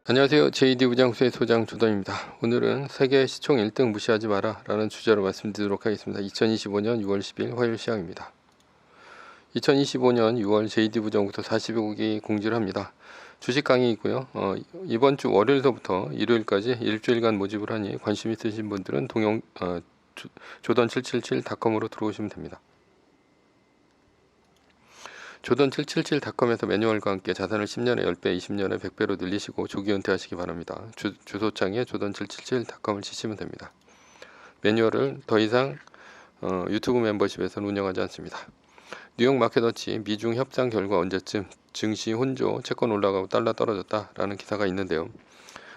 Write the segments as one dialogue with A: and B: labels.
A: 안녕하세요. JD 부장수의 소장 조던입니다. 오늘은 세계 시총 1등 무시하지 마라 라는 주제로 말씀드리도록 하겠습니다. 2025년 6월 10일 화요일 시황입니다. 2025년 6월 JD 부장부터 40여국이 공지를 합니다. 주식 강의이고요. 이번 주 월요일서부터 일요일까지 일주일간 모집을 하니 관심 있으신 분들은 조던777.com으로 들어오시면 됩니다. 조던777.com에서 매뉴얼과 함께 자산을 10년에 10배, 20년에 100배로 늘리시고 조기 은퇴하시기 바랍니다. 주소창에 조던777.com을 치시면 됩니다. 매뉴얼을 더 이상 유튜브 멤버십에서는 운영하지 않습니다. 뉴욕 마켓워치 미중 협상 결과 언제쯤 증시 혼조, 채권 올라가고 달러 떨어졌다라는 기사가 있는데요.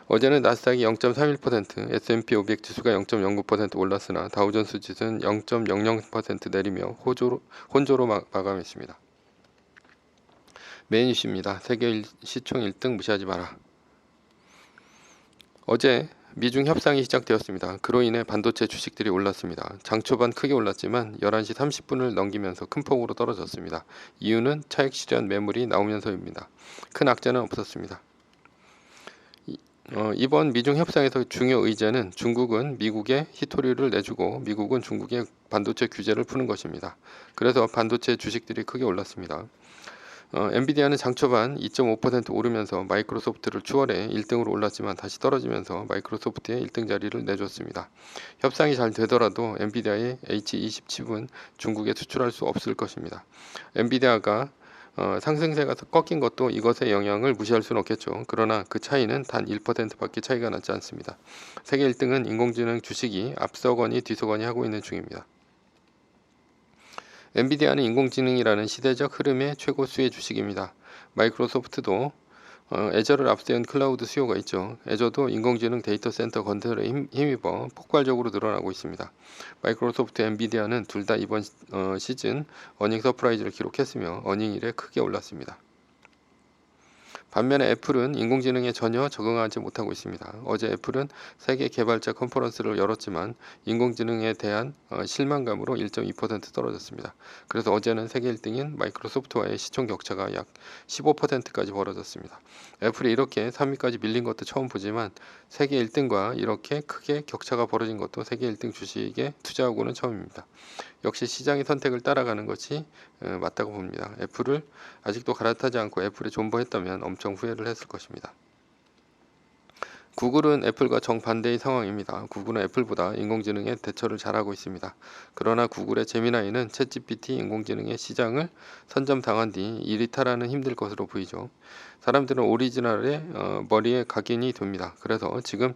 A: 어제는 나스닥이 0.31%, S&P 500 지수가 0.09% 올랐으나 다우존스 지수는 0.00% 내리며 혼조로 마감했습니다. 메인 이슈입니다. 세계 시총 1등 무시하지 마라. 어제 미중 협상이 시작되었습니다. 그로 인해 반도체 주식들이 올랐습니다. 장 초반 크게 올랐지만 11시 30분을 넘기면서 큰 폭으로 떨어졌습니다. 이유는 차익 실현 매물이 나오면서입니다. 큰 악재는 없었습니다. 이번 미중 협상에서 중요 의제는 중국은 미국에 히토류를 내주고 미국은 중국의 반도체 규제를 푸는 것입니다. 그래서 반도체 주식들이 크게 올랐습니다. 엔비디아는 장초반 2.5% 오르면서 마이크로소프트를 추월해 1등으로 올랐지만 다시 떨어지면서 마이크로소프트의 1등 자리를 내줬습니다. 협상이 잘 되더라도 엔비디아의 H20 칩은 중국에 수출할 수 없을 것입니다. 엔비디아가 상승세가 꺾인 것도 이것의 영향을 무시할 수는 없겠죠. 그러나 그 차이는 단 1%밖에 차이가 나지 않습니다. 세계 1등은 인공지능 주식이 앞서거니 뒤서거니 하고 있는 중입니다. 엔비디아는 인공지능이라는 시대적 흐름의 최고 수혜 주식입니다. 마이크로소프트도 애저를 앞세운 클라우드 수요가 있죠. 애저도 인공지능 데이터 센터 건설에 힘입어 폭발적으로 늘어나고 있습니다. 마이크로소프트, 엔비디아는 둘 다 이번 시즌 어닝 서프라이즈를 기록했으며 어닝일에 크게 올랐습니다. 반면에 애플은 인공지능에 전혀 적응하지 못하고 있습니다. 어제 애플은 세계 개발자 컨퍼런스를 열었지만 인공지능에 대한 실망감으로 1.2% 떨어졌습니다. 그래서 어제는 세계 1등인 마이크로소프트와의 시총 격차가 약 15%까지 벌어졌습니다. 애플이 이렇게 3위까지 밀린 것도 처음 보지만 세계 1등과 이렇게 크게 격차가 벌어진 것도 세계 1등 주식에 투자하고는 처음입니다. 역시 시장의 선택을 따라가는 것이 맞다고 봅니다. 애플을 아직도 갈아타지 않고 애플에 존버했다면 엄청 후회를 했을 것입니다. 구글은 애플과 정반대의 상황입니다. 구글은 애플보다 인공지능에 대처를 잘하고 있습니다. 그러나 구글의 제미나이는 챗GPT 인공지능의 시장을 선점당한 뒤 이리탈하는 힘들 것으로 보이죠. 사람들은 오리지널에 머리에 각인이 됩니다. 그래서 지금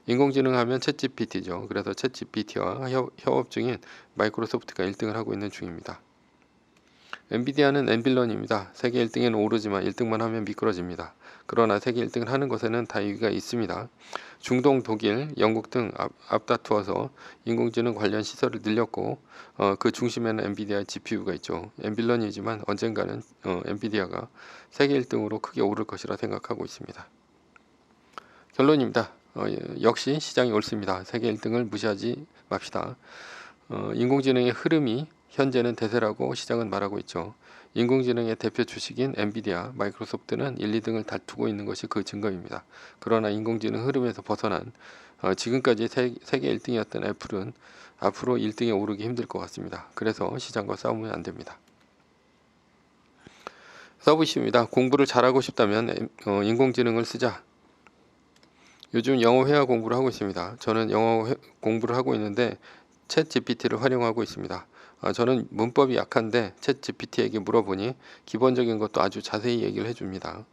A: 인공지능 하면 챗GPT죠. 그래서 챗GPT와 협업 중인 마이크로소프트가 1등을 하고 있는 중입니다. 엔비디아는 엔빌런입니다. 세계 1등에는 오르지만 1등만 하면 미끄러집니다. 그러나 세계 1등을 하는 것에는 다 이유가 있습니다. 중동, 독일, 영국 등 앞다투어서 인공지능 관련 시설을 늘렸고 그 중심에는 엔비디아의 GPU가 있죠. 엔빌런이지만 언젠가는 엔비디아가 세계 1등으로 크게 오를 것이라 생각하고 있습니다. 결론입니다. 역시 시장이 옳습니다. 세계 1등을 무시하지 맙시다. 인공지능의 흐름이 현재는 대세라고 시장은 말하고 있죠. 인공지능의 대표 주식인 엔비디아, 마이크로소프트는 1, 2등을 다투고 있는 것이 그 증거입니다. 그러나 인공지능 흐름에서 벗어난 지금까지 세계 1등이었던 애플은 앞으로 1등에 오르기 힘들 것 같습니다. 그래서 시장과 싸우면 안 됩니다. 서브이슈입니다. 공부를 잘하고 싶다면 인공지능을 쓰자. 요즘 영어 회화 공부를 하고 있습니다. 저는 영어 공부를 하고 있는데 챗 GPT를 활용하고 있습니다. 저는 문법이 약한데 챗 GPT에게 물어보니 기본적인 것도 아주 자세히 얘기를 해줍니다.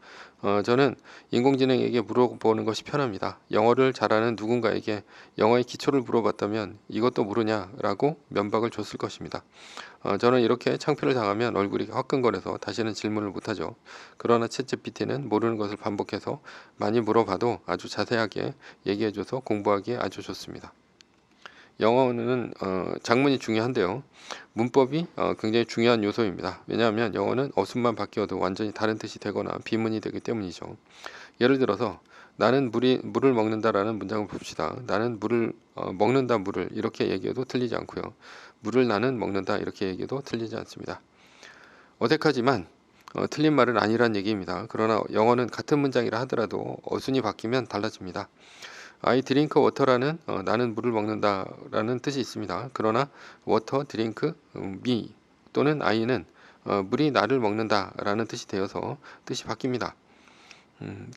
A: 저는 인공지능에게 물어보는 것이 편합니다. 영어를 잘하는 누군가에게 영어의 기초를 물어봤다면 이것도 모르냐라고 면박을 줬을 것입니다. 저는 이렇게 창피를 당하면 얼굴이 화끈거려서 다시는 질문을 못하죠. 그러나 챗 GPT는 모르는 것을 반복해서 많이 물어봐도 아주 자세하게 얘기해줘서 공부하기에 아주 좋습니다. 영어는 작문이 중요한데요. 문법이 굉장히 중요한 요소입니다. 왜냐하면 영어는 어순만 바뀌어도 완전히 다른 뜻이 되거나 비문이 되기 때문이죠. 예를 들어서 나는 물을 먹는다라는 문장을 봅시다. 나는 물을 먹는다 물을 이렇게 얘기해도 틀리지 않고요. 물을 나는 먹는다 이렇게 얘기해도 틀리지 않습니다. 어색하지만 틀린 말은 아니란 얘기입니다. 그러나 영어는 같은 문장이라 하더라도 어순이 바뀌면 달라집니다. I drink water라는 나는 물을 먹는다라는 뜻이 있습니다. 그러나 water, drink, me 또는 I는 물이 나를 먹는다라는 뜻이 되어서 뜻이 바뀝니다.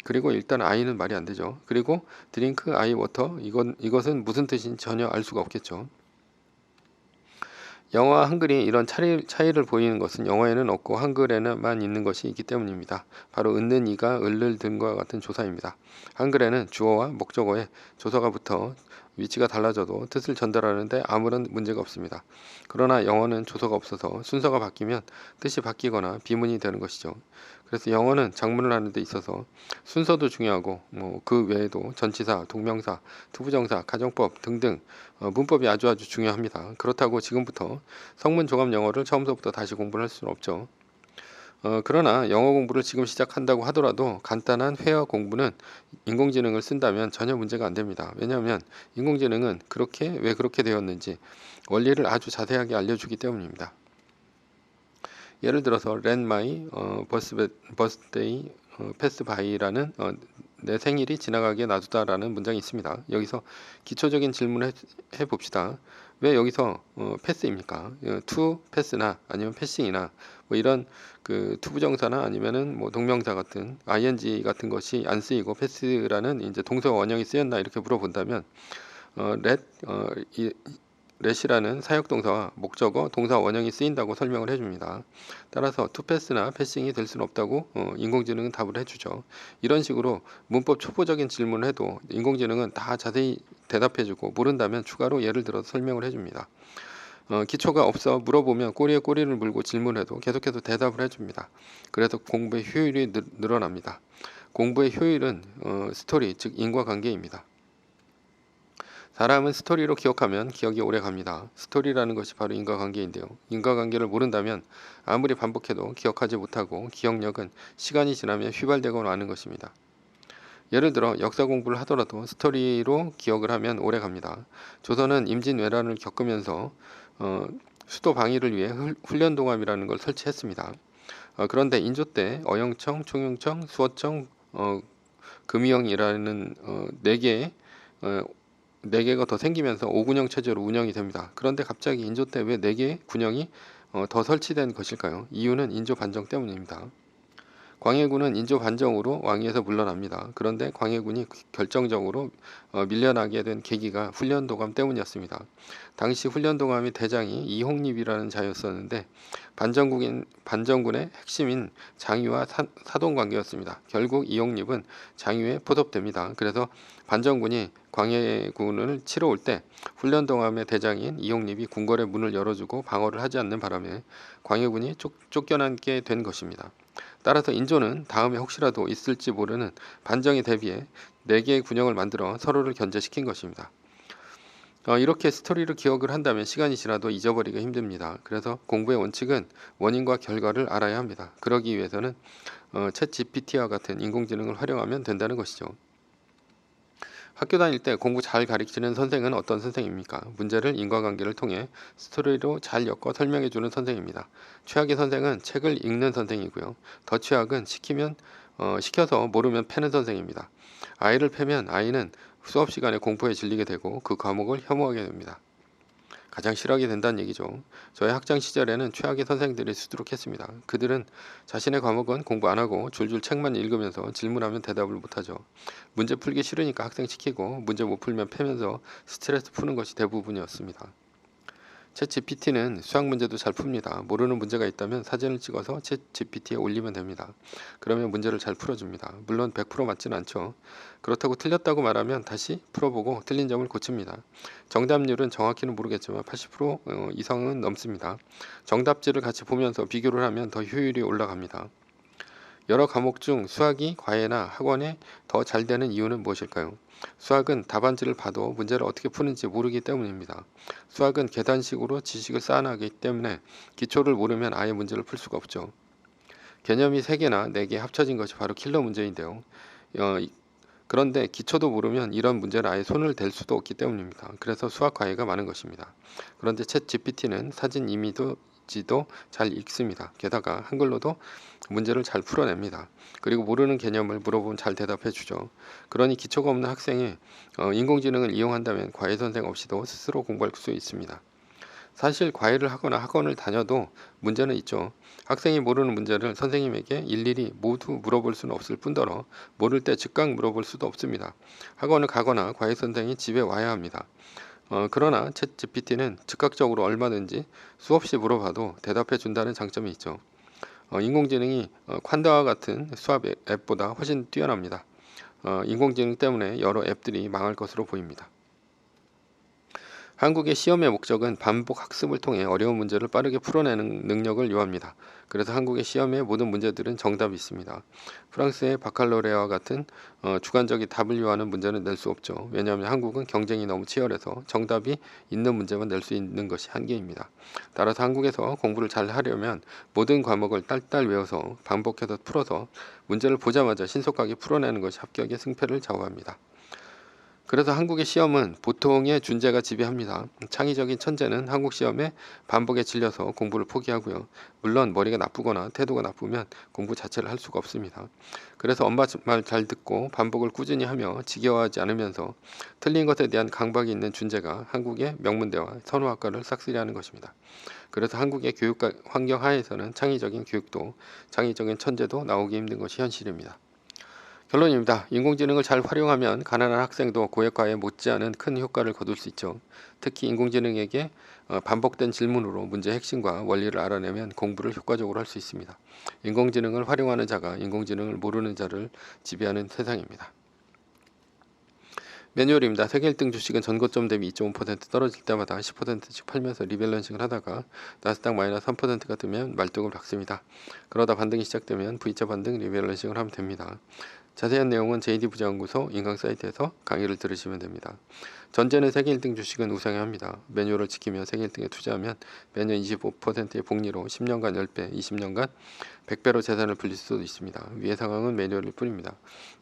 A: 그리고 일단 I는 말이 안 되죠. 그리고 drink, I, water 이것은 무슨 뜻인지 전혀 알 수가 없겠죠. 영어와 한글이 이런 차이를 보이는 것은 영어에는 없고 한글에만 있는 것이 있기 때문입니다. 바로 은는 이가 을을 등과 같은 조사입니다. 한글에는 주어와 목적어에 조사가 붙어 위치가 달라져도 뜻을 전달하는데 아무런 문제가 없습니다. 그러나 영어는 조사가 없어서 순서가 바뀌면 뜻이 바뀌거나 비문이 되는 것이죠. 그래서 영어는 작문을 하는 데 있어서 순서도 중요하고 그 외에도 전치사, 동명사, 투부정사, 가정법 등등 문법이 아주 중요합니다. 그렇다고 지금부터 성문 종합 영어를 처음부터 다시 공부를 할 수는 없죠. 그러나 영어 공부를 지금 시작한다고 하더라도 간단한 회화 공부는 인공지능을 쓴다면 전혀 문제가 안 됩니다. 왜냐하면 인공지능은 왜 그렇게 되었는지 원리를 아주 자세하게 알려주기 때문입니다. 예를 들어서 let my birthday pass by라는 내 생일이 지나가게 놔두다라는 문장이 있습니다. 여기서 기초적인 질문을 해봅시다. 왜 여기서 패스입니까? to 패스나 아니면 패싱이나 뭐 이런 그 투부정사나 아니면은 뭐 동명사 같은 ing 같은 것이 안 쓰이고 패스라는 이제 동사 원형이 쓰였나 이렇게 물어본다면 let이라는 사역동사와 목적어, 동사 원형이 쓰인다고 설명을 해줍니다. 따라서 투패스나 패싱이 될 수는 없다고 인공지능은 답을 해주죠. 이런 식으로 문법 초보적인 질문을 해도 인공지능은 다 자세히 대답해주고 모른다면 추가로 예를 들어서 설명을 해줍니다. 기초가 없어 물어보면 꼬리에 꼬리를 물고 질문해도 계속해서 대답을 해줍니다. 그래서 공부의 효율이 늘어납니다. 공부의 효율은 스토리, 즉 인과관계입니다. 사람은 스토리로 기억하면 기억이 오래 갑니다. 스토리라는 것이 바로 인과관계인데요. 인과관계를 모른다면 아무리 반복해도 기억하지 못하고 기억력은 시간이 지나면 휘발되고 마는 것입니다. 예를 들어 역사 공부를 하더라도 스토리로 기억을 하면 오래 갑니다. 조선은 임진왜란을 겪으면서 수도 방위를 위해 훈련동함이라는 걸 설치했습니다. 그런데 인조 때 어영청, 총영청, 수어청, 금이영이라는 네 개가 더 생기면서 5군영 체제로 운영이 됩니다. 그런데 갑자기 인조 때 왜 4개의 군영이 더 설치된 것일까요? 이유는 인조 반정 때문입니다. 광해군은 인조 반정으로 왕위에서 물러납니다. 그런데 광해군이 결정적으로 밀려나게 된 계기가 훈련도감 때문이었습니다. 당시 훈련도감의 대장이 이홍립이라는 자였었는데 반정군의 핵심인 장유와 사돈 관계였습니다. 결국 이홍립은 장유에 포섭됩니다. 그래서 반정군이 광해군을 치러 올 때 훈련동함의 대장인 이홍립이 궁궐의 문을 열어주고 방어를 하지 않는 바람에 광해군이 쫓겨나게 된 것입니다. 따라서 인조는 다음에 혹시라도 있을지 모르는 반정에 대비해 4개의 군영을 만들어 서로를 견제시킨 것입니다. 이렇게 스토리를 기억을 한다면 시간이 지나도 잊어버리기가 힘듭니다. 그래서 공부의 원칙은 원인과 결과를 알아야 합니다. 그러기 위해서는 챗 GPT와 같은 인공지능을 활용하면 된다는 것이죠. 학교 다닐 때 공부 잘 가르치는 선생은 어떤 선생입니까? 문제를 인과관계를 통해 스토리로 잘 엮어 설명해주는 선생입니다. 최악의 선생은 책을 읽는 선생이고요. 더 최악은 시켜서 모르면 패는 선생입니다. 아이를 패면 아이는 수업 시간에 공부에 질리게 되고 그 과목을 혐오하게 됩니다. 가장 싫어하게 된다는 얘기죠. 저의 학창 시절에는 최악의 선생들이 수두룩했습니다. 그들은 자신의 과목은 공부 안 하고 줄줄 책만 읽으면서 질문하면 대답을 못하죠. 문제 풀기 싫으니까 학생 시키고 문제 못 풀면 패면서 스트레스 푸는 것이 대부분이었습니다. 챗 GPT는 수학 문제도 잘 풉니다. 모르는 문제가 있다면 사진을 찍어서 챗 GPT에 올리면 됩니다. 그러면 문제를 잘 풀어줍니다. 물론 100% 맞지는 않죠. 그렇다고 틀렸다고 말하면 다시 풀어보고 틀린 점을 고칩니다. 정답률은 정확히는 모르겠지만 80% 이상은 넘습니다. 정답지를 같이 보면서 비교를 하면 더 효율이 올라갑니다. 여러 과목 중 수학이 과외나 학원에 더 잘 되는 이유는 무엇일까요? 수학은 답안지를 봐도 문제를 어떻게 푸는지 모르기 때문입니다. 수학은 계단식으로 지식을 쌓아나가기 때문에 기초를 모르면 아예 문제를 풀 수가 없죠. 개념이 3개나 4개 합쳐진 것이 바로 킬러 문제인데요. 그런데 기초도 모르면 이런 문제를 아예 손을 댈 수도 없기 때문입니다. 그래서 수학 과외가 많은 것입니다. 그런데 챗 GPT는 사진 이미지도 잘 읽습니다. 게다가 한글로도 문제를 잘 풀어냅니다. 그리고 모르는 개념을 물어보면 잘 대답해 주죠. 그러니 기초가 없는 학생이 인공지능을 이용한다면 과외 선생 없이도 스스로 공부할 수 있습니다. 사실 과외를 하거나 학원을 다녀도 문제는 있죠. 학생이 모르는 문제를 선생님에게 일일이 모두 물어볼 수는 없을 뿐더러 모를 때 즉각 물어볼 수도 없습니다. 학원을 가거나 과외 선생이 집에 와야 합니다. 그러나 챗 GPT는 즉각적으로 얼마든지 수없이 물어봐도 대답해 준다는 장점이 있죠. 인공지능이 콴다와 같은 수학 앱보다 훨씬 뛰어납니다. 인공지능 때문에 여러 앱들이 망할 것으로 보입니다. 한국의 시험의 목적은 반복 학습을 통해 어려운 문제를 빠르게 풀어내는 능력을 요합니다. 그래서 한국의 시험의 모든 문제들은 정답이 있습니다. 프랑스의 바칼로레아와 같은 주관적인 답을 요하는 문제는 낼 수 없죠. 왜냐하면 한국은 경쟁이 너무 치열해서 정답이 있는 문제만 낼 수 있는 것이 한계입니다. 따라서 한국에서 공부를 잘 하려면 모든 과목을 딸딸 외워서 반복해서 풀어서 문제를 보자마자 신속하게 풀어내는 것이 합격의 승패를 좌우합니다. 그래서 한국의 시험은 보통의 준재가 지배합니다. 창의적인 천재는 한국 시험에 반복에 질려서 공부를 포기하고요. 물론 머리가 나쁘거나 태도가 나쁘면 공부 자체를 할 수가 없습니다. 그래서 엄마 말 잘 듣고 반복을 꾸준히 하며 지겨워하지 않으면서 틀린 것에 대한 강박이 있는 준재가 한국의 명문대와 선호학과를 싹쓸이하는 것입니다. 그래서 한국의 교육 환경 하에서는 창의적인 교육도 창의적인 천재도 나오기 힘든 것이 현실입니다. 결론입니다. 인공지능을 잘 활용하면 가난한 학생도 고액과외 못지않은 큰 효과를 거둘 수 있죠. 특히 인공지능에게 반복된 질문으로 문제의 핵심과 원리를 알아내면 공부를 효과적으로 할 수 있습니다. 인공지능을 활용하는 자가 인공지능을 모르는 자를 지배하는 세상입니다. 매뉴얼입니다. 세계 1등 주식은 전고점 대비 2.5% 떨어질 때마다 10%씩 팔면서 리밸런싱을 하다가 나스닥 마이너스 3%가 뜨면 말뚝을 박습니다. 그러다 반등이 시작되면 V자 반등 리밸런싱을 하면 됩니다. 자세한 내용은 JD부자연구소 인강 사이트에서 강의를 들으시면 됩니다. 전제는 세계 1등 주식은 우상향 합니다. 매뉴얼을 지키며 세계 1등에 투자하면 매년 25%의 복리로 10년간 10배, 20년간 100배로 재산을 불릴 수도 있습니다. 위의 상황은 매뉴얼일 뿐입니다.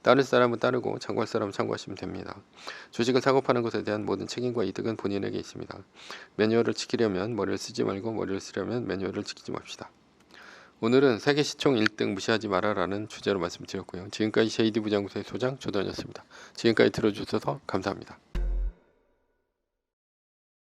A: 따를 사람은 따르고 참고할 사람은 참고하시면 됩니다. 주식을 사고 파는 것에 대한 모든 책임과 이득은 본인에게 있습니다. 매뉴얼을 지키려면 머리를 쓰지 말고 머리를 쓰려면 매뉴얼을 지키지 맙시다. 오늘은 세계 시총 1등 무시하지 마라라는 주제로 말씀드렸고요. 지금까지 JD부장구소의 소장 조던이었습니다. 지금까지 들어주셔서 감사합니다.